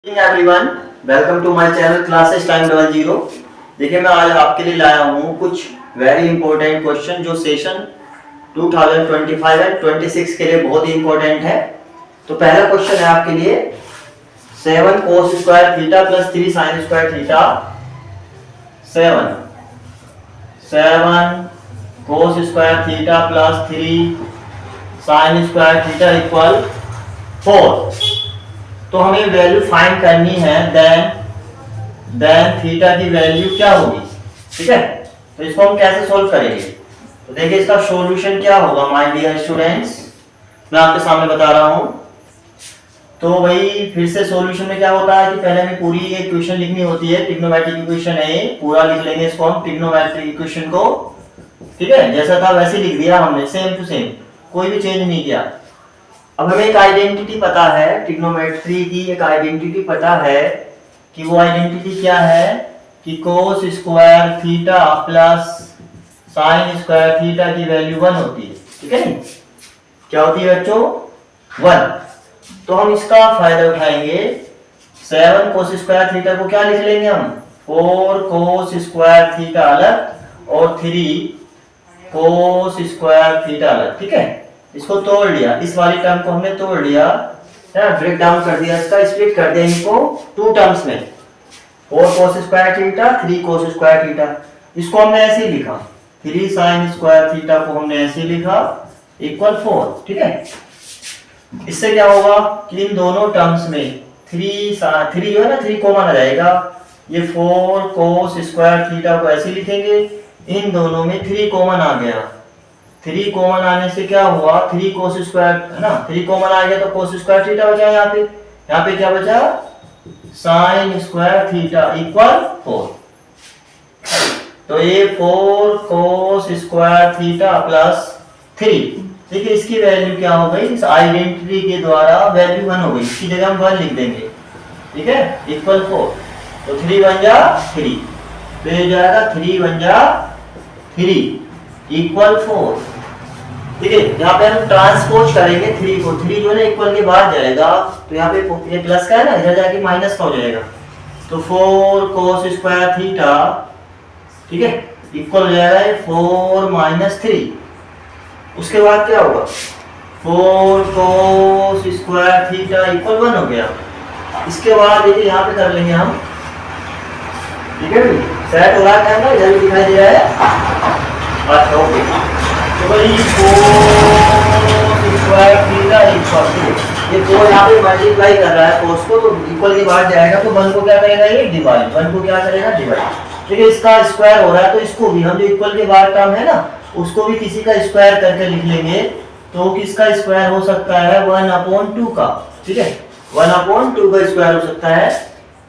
Everyone, welcome to my channel classes time 00। देखिए मैं आज आपके लिए लाया हूँ कुछ वेरी इंपॉर्टेंट क्वेश्चन जो सेशन 2025 एंड 26 के लिए बहुत ही इंपॉर्टेंट है। तो पहला क्वेश्चन है आपके लिए 7 cos square theta plus 3 sin square theta 7 cos square theta plus 3 sin square theta equal 4। तो हमें वैल्यू फाइंड करनी है देन थीटा की वैल्यू क्या होगी। ठीक है, तो इसको हम कैसे सोल्व करेंगे। तो देखिए इसका सॉल्यूशन क्या होगा माय डियर स्टूडेंट्स, मैं आपके सामने बता रहा हूं। तो वही फिर से सॉल्यूशन में क्या होता है कि पहले हमें पूरी इक्वेशन लिखनी होती है। ट्रिग्नोमेट्रिक इक्वेशन है, पूरा लिख लेंगे इसको हम ट्रिग्नोमेट्रिक इक्वेशन को। ठीक है, जैसा था वैसे लिख दिया हमने, सेम टू सेम, कोई भी चेंज नहीं किया। अब हमें एक आइडेंटिटी पता है, ट्रिग्नोमेट्री की एक आइडेंटिटी पता है कि वो आइडेंटिटी क्या है कि cos square theta plus sin square theta की वैल्यू 1 होती है। ठीक है, क्या होती है बच्चों? 1। तो हम इसका फायदा उठाएंगे। 7 cos स्क्वायर थीटा को क्या लिख लेंगे हम? 4 cos स्क्वायर थीटा अलग और 3 cos स्क्वायर थीटा अलग। ठीक है, इसको तोड़ लिया, इस वाली टर्म को हमने तोड़ लिया, ब्रेक डाउन कर दिया, इसका स्प्लिट कर दिया इनको टू टर्म्स में। 4 cos square theta 3 cos square theta, इसको हमने ऐसे ही लिखा। 3 sin स्क्वायर थीटा को हमने ऐसे ही लिखा इक्वल 4। ठीक है, इससे क्या होगा कि इन दोनों टर्म्स में 3 जो है ना 3 कॉमन आ जाएगा। ये 4 cos स्क्वायर थीटा को ऐसे लिखेंगे, इन दोनों में 3 कॉमन आ गया। 3 कॉमन आने से क्या हुआ, 3 cos स्क्वायर है ना, 3 कॉमन आ गया तो cos स्क्वायर थीटा बचा। यहाँ पे क्या बचा? sin square theta equal 4। तो ये 4 cos स्क्वायर थीटा प्लस 3, देखिए इसकी वैल्यू क्या हो गई, इस आइडेंटिटी के द्वारा वैल्यू 1 हो गई, इसकी जगह हम 1 लिख देंगे। ठीक है, इक्वल 4। तो 3 बन जा 3, तो ये जाएगा 3 बन जा 3 इक्वल 4। ठीक है, यहाँ पे हम ट्रांसपोज करेंगे 3 को, 3 जो है इक्वल के बाद जाएगा, तो यहाँ पे ये प्लस का है ना, इधर जाके माइनस का हो जाएगा। तो 4 cos स्क्वायर थीटा, ठीक है, इक्वल हो जाएगा 4 माइनस 3। उसके बाद क्या होगा, 4 cos स्क्वायर थीटा इक्वल 1 हो गया। इसके बाद देखिए यहाँ पे कर लेंगे हम। ठीक है, सेट हो रहा है कैमरा, इधर भी दिखाई दे रहा है। अच्छा ओके, तो भाई 4 स्क्वायर थीटा इक्वल, ये 4 यहाँ पे मल्टीप्लाई कर रहा है cos को, तो इक्वल के बाद जाएगा तो 1 को क्या करेगा, ये डिवाइड, 1 को क्या करेगा, डिवाइड। ठीक है, इसका स्क्वायर हो रहा है तो इसको भी हम जो इक्वल के बाद टर्म है ना, उसको भी किसी का स्क्वायर करके लिख लेंगे। तो किसका स्क्वायर हो सकता है, 1/2 का। ठीक है, 1/2 का स्क्वायर हो सकता है।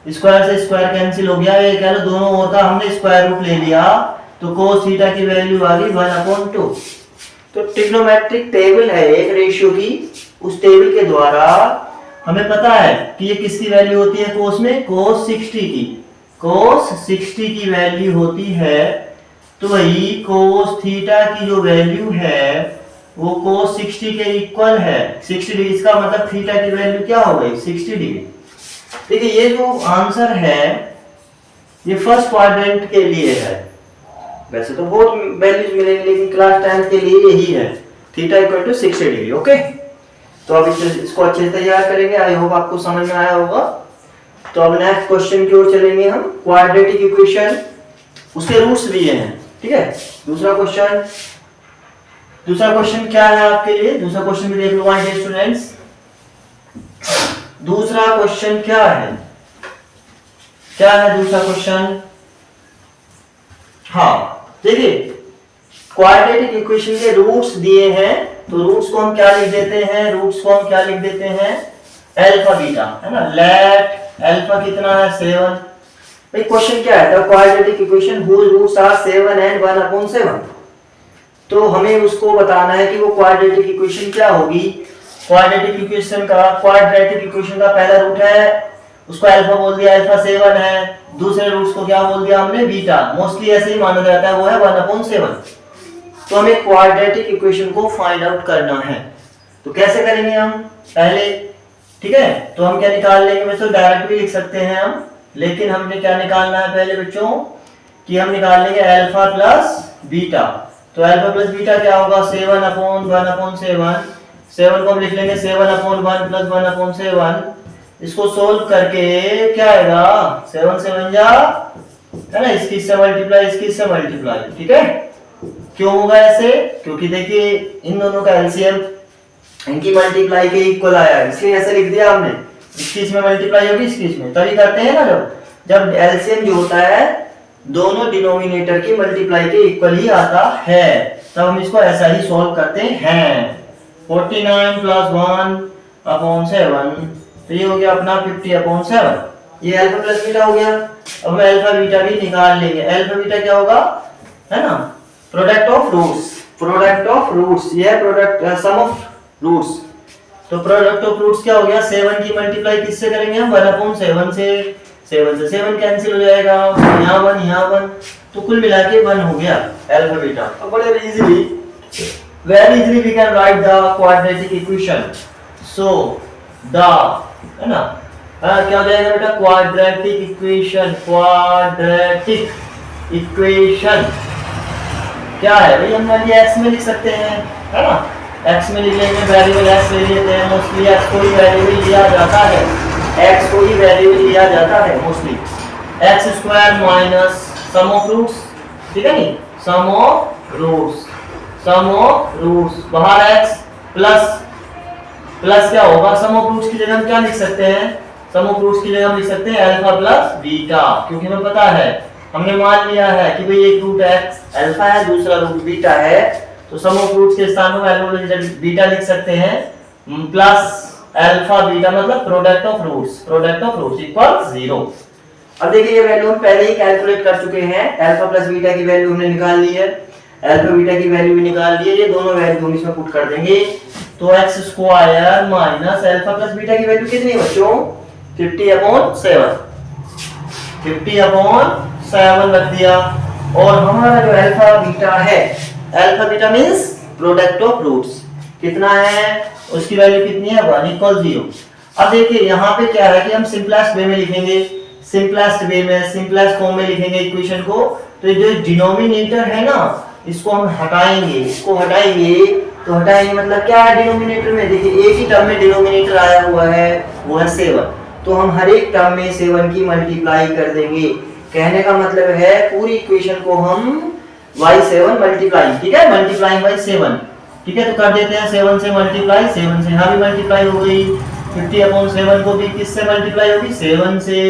स्क्वायर से स्क्वायर कैंसिल हो गया, ये कह लो दोनों ओर का हमने स्क्वायर रूट ले लिया, तो cos थीटा की वैल्यू आ गई 1/2। तो ट्रिग्नोमेट्रिक टेबल है एक रेशियो की, उस टेबल के द्वारा हमें पता है कि ये किसकी वैल्यू होती है cos में, cos 60 की, cos 60 की वैल्यू होती है। तो वही cos थीटा की जो वैल्यू है वो cos 60 के इक्वल है 60 डिग्री। इसका मतलब थीटा की वैल्यू क्या हो गई, 60 डिग्री। देखिए ये जो आंसर है ये फर्स्ट क्वाड्रेंट के लिए है, वैसे तो बहुत वैल्यूज मिलेंगे लेकिन क्लास 10 के लिए यही है, theta equal to 60 degree. Okay, तो अब इसको अच्छे से तैयार करेंगे, आई होप आपको समझ में आया होगा। तो अब नेक्स्ट क्वेश्चन की ओर चलेंगे हम, क्वाड्रेटिक इक्वेशन, उसके रूट्स दिए हैं। ठीक है, दूसरा क्वेश्चन क्या है आपके लिए, दूसरा क्वेश्चन भी देख लो माय डियर स्टूडेंट्स। दूसरा क्वेश्चन क्या है दूसरा क्वेश्चन? हाँ देखिए, क्वाड्रेटिक इक्वेशन के रूट्स दिए हैं, तो रूट्स को हम क्या लिख देते हैं, अल्फा बीटा, है ना। लेट अल्फा कितना है, 7। भाई क्वेश्चन क्या है, the quadratic equation whose roots are 7 and 1/7। तो हमें उसको बताना है कि वो क्वाड्रेटिक इक्वेशन क्या होगी। क्वाड्रेटिक इक्वेशन का पहला रूट है, उसको अल्फा बोल दिया, अल्फा 7 है। दूसरे रूट्स को क्या बोल दिया हमने, बीटा, मोस्टली ऐसे ही माना जाता है, वो है 1/7। तो हमें क्वाड्रेटिक इक्वेशन को फाइंड आउट करना है, तो कैसे करेंगे हम? पहले ठीक है, तो हम क्या निकाल लेंगे वैसे तो डायरेक्ट भी लिख सकते हैं हम, लेकिन हमने क्या निकालना है पहले बच्चों कि हम निकाल लेंगे अल्फा प्लस बीटा। तो अल्फा प्लस बीटा क्या होगा 7/1/7। 7 को हम लिख लेंगे 7/1 प्लस 1/7। इसको सोल्व करके क्या आएगा 7 7 जा है ना, इसकी से मल्टीप्लाई इसकी से मल्टीप्लाई। ठीक है, क्यों होगा ऐसे, क्योंकि देखिए इन दोनों का एलसीएम इनकी मल्टीप्लाई के इक्वल आया है, इसलिए ऐसे लिख दिया हमने। इसकी इसमें मल्टीप्लाई होगी इसकी इसमें, तभी करते हैं ना जब एलसीएम जो होता है दोनों डिनोमिनेटर की मल्टीप्लाई के इक्वल ही आता है, तब हम इसको ऐसा ही सॉल्व करते हैं। 49 + 1/7, तो ये हो गया अपना 50/7। ये अल्फा प्लस बीटा हो गया। अब हम अल्फा बीटा भी निकाल लेंगे। अल्फा बीटा क्या होगा है ना, product of roots. Product of roots ये है प्रोडक्ट सम ऑफ रूट्स। तो प्रोडक्ट ऑफ रूट्स क्या हो गया 7 की मल्टीप्लाई किससे करेंगे हम 1/7 से। 7 से 7 कैंसिल हो जाएगा, यहाँ 1 यहाँ 1, तो कुल मिला के 1 हो गया अल्फा बीटा। अब बड़े easily very easily we can write the quadratic equation. So the है ना क्या हो जाएगा बेटा क्वाड्रेटिक इक्वेशन। क्वाड्रेटिक इक्वेशन क्या है भाई, हम ये x में लिख सकते हैं है ना, x में लिख लेंगे, वेरिएबल x ले लेते हैं। मोस्टली x को ही वेरिएबल लिया जाता है, x को ही वेरिएबल लिया जाता है mostly. x² minus sum of roots, ठीक है नहीं, sum of roots, sum of roots बाहर x प्लस क्या होगा सम ऑफ रूट्स की जगह हम क्या लिख सकते हैं, सम ऑफ रूट्स की जगह हम लिख सकते हैं अल्फा प्लस बीटा, क्योंकि हमें पता है हमने मान लिया है कि भाई एक रूट x अल्फा है दूसरा रूट बीटा है, तो सम ऑफ रूट्स के स्थान पर अल्फा प्लस बीटा लिख सकते हैं प्लस अल्फा बीटा मतलब प्रोडक्ट ऑफ रूट्स इक्वल 0। अब देखिए ये वैल्यू हम पहले ही कैलकुलेट कर चुके हैं, अल्फा प्लस बीटा की वैल्यू हमने निकाल ली है, अल्फा बीटा की वैल्यू भी निकाल ली है, ये दोनों वैल्यू हम इसमें पुट कर देंगे। तो x² minus alpha plus beta की वैल्यू कितनी है बच्चों 50/7, 50/7 रख दिया। और हमारा जो अल्फा बीटा है, alpha beta means product of roots कितना है, उसकी वैल्यू कितनी है 1 = 0। अब देखिए यहाँ पे क्या है कि हम सिंपलेस्ट वे में लिखेंगे, सिंपलेस्ट वे में सिंपलेस्ट फॉर्म में लिखेंगे इक्वेशन को। तो जो डिनोमिनेटर है ना इसको हम हटाएंगे, इसको हटाएंगे तो हटाएंगे मतलब क्या है डिनोमिनेटर में, देखिए एक ही टर्म में डिनोमिनेटर आया हुआ है वो है 7, तो हम हर एक टर्म में 7 की मल्टीप्लाई कर देंगे। कहने का मतलब है पूरी इक्वेशन को हम बाई 7 मल्टीप्लाई, ठीक है, मल्टीप्लाइंग बाई 7, ठीक है, तो कर देते हैं 7 से मल्टीप्लाई, 7 से यहाँ भी मल्टीप्लाई हो गई, 50/7 को भी किससे मल्टीप्लाई होगी 7 से,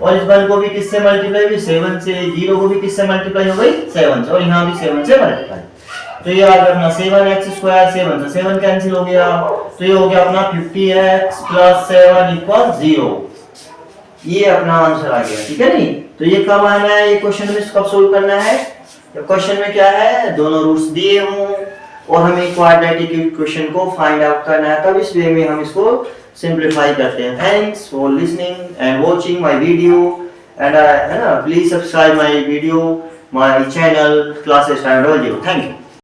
और इस 1 को भी किससे मल्टीप्लाई होगी 7 से, 0 को भी किससे मल्टीप्लाई हो गई 7 से, और यहाँ भी 7 से मल्टीप्लाई। तो ये आ गया अपना 7x², 7 से 7 कैंसिल हो गया, तो ये हो गया अपना 50x + 7 = 0। ये अपना आंसर आ गया, ठीक है नहीं। तो ये कब आना है, ये क्वेश्चन में कब सोल्व करना है, जब क्वेश्चन में क्या है दोनों रूट्स दिए हों और हमें क्वाड्रेटिक इक्वेशन को फाइंड आउट करना है, तब इस वे में हम इसको सिंपलीफाई करते हैं। Thanks for listening and watching my video and है ना please subscribe my video, my channel classes time. Thank you.